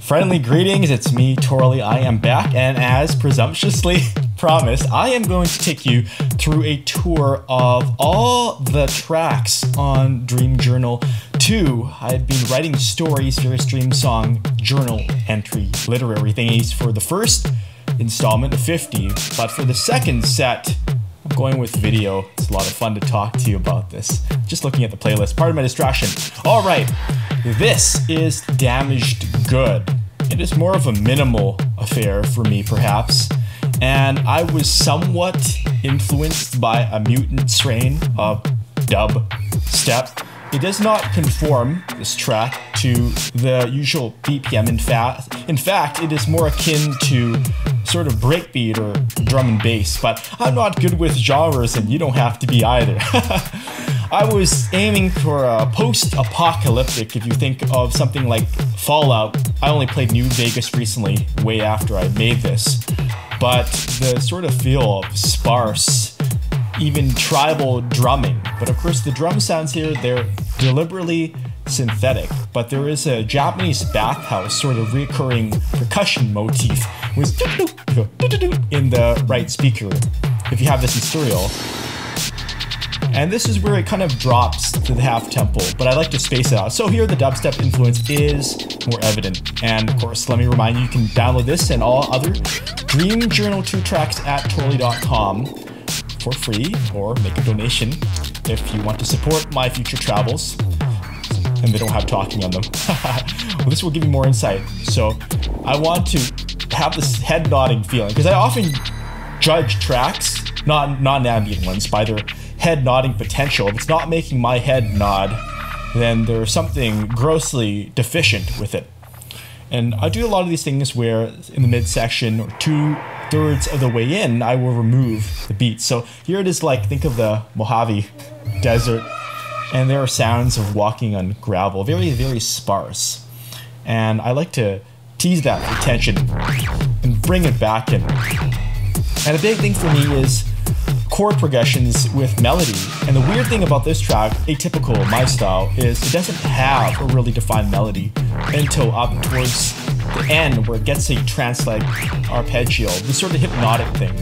Friendly greetings, it's me, Torley. I am back, and as presumptuously promised, I am going to take you through a tour of all the tracks on Dream Journal 2. I've been writing stories, various Dream Song journal entry, literary thingies for the first installment of 50, but for the second set, I'm going with video. It's a lot of fun to talk to you about this. Just looking at the playlist, pardon my distraction. All right, this is Damaged Good. It is more of a minimal affair for me, perhaps, and I was somewhat influenced by a mutant strain of dub step. It does not conform, this track, to the usual BPM. In fact, it is more akin to sort of breakbeat or drum and bass, but I'm not good with genres and you don't have to be either. I was aiming for a post-apocalyptic, if you think of something like Fallout. I only played New Vegas recently, way after I made this, but the sort of feel of sparse, even tribal drumming. But of course the drum sounds here, they're deliberately synthetic, but there is a Japanese bathhouse sort of recurring percussion motif with in the right speaker if you have this in stereo. And this is where it kind of drops to the half tempo, but I like to space it out. So here the dubstep influence is more evident. And of course, let me remind you, you can download this and all other Dream Journal 2 tracks at torley.com for free, or make a donation if you want to support my future travels and they don't have talking on them. Well, this will give you more insight. So I want to have this head nodding feeling, because I often judge tracks, non-ambient ones, by their head nodding potential. If it's not making my head nod, then there's something grossly deficient with it. And I do a lot of these things where in the midsection or 2/3 of the way in, I will remove the beat. So here it is, like, think of the Mojave Desert, and there are sounds of walking on gravel, very, very sparse. And I like to tease that for tension and bring it back in. And a big thing for me is chord progressions with melody. And the weird thing about this track, atypical my style, is it doesn't have a really defined melody until up towards the end, where it gets a trance-like arpeggio, this sort of hypnotic thing.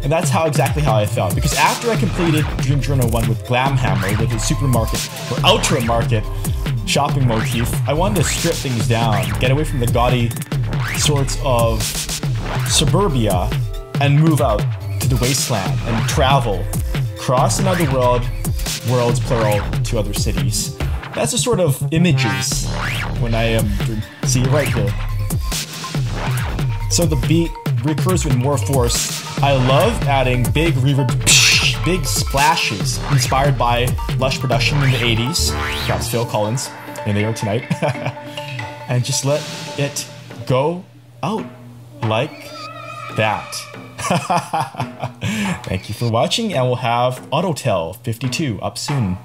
And that's exactly how I felt, because after I completed Dream Journal 1 with Glam Hammer, with its supermarket or ultra market shopping motif, I wanted to strip things down, get away from the gaudy sorts of suburbia, and move out to the wasteland and travel, cross another worlds plural, to other cities. That's the sort of images when I am see right here. So the beat recurs with more force. I love adding big reverb, big splashes inspired by lush production in the 80s. That's Phil Collins in the air tonight. And just let it go out like that. Thank you for watching, and we'll have Autotel 52 up soon.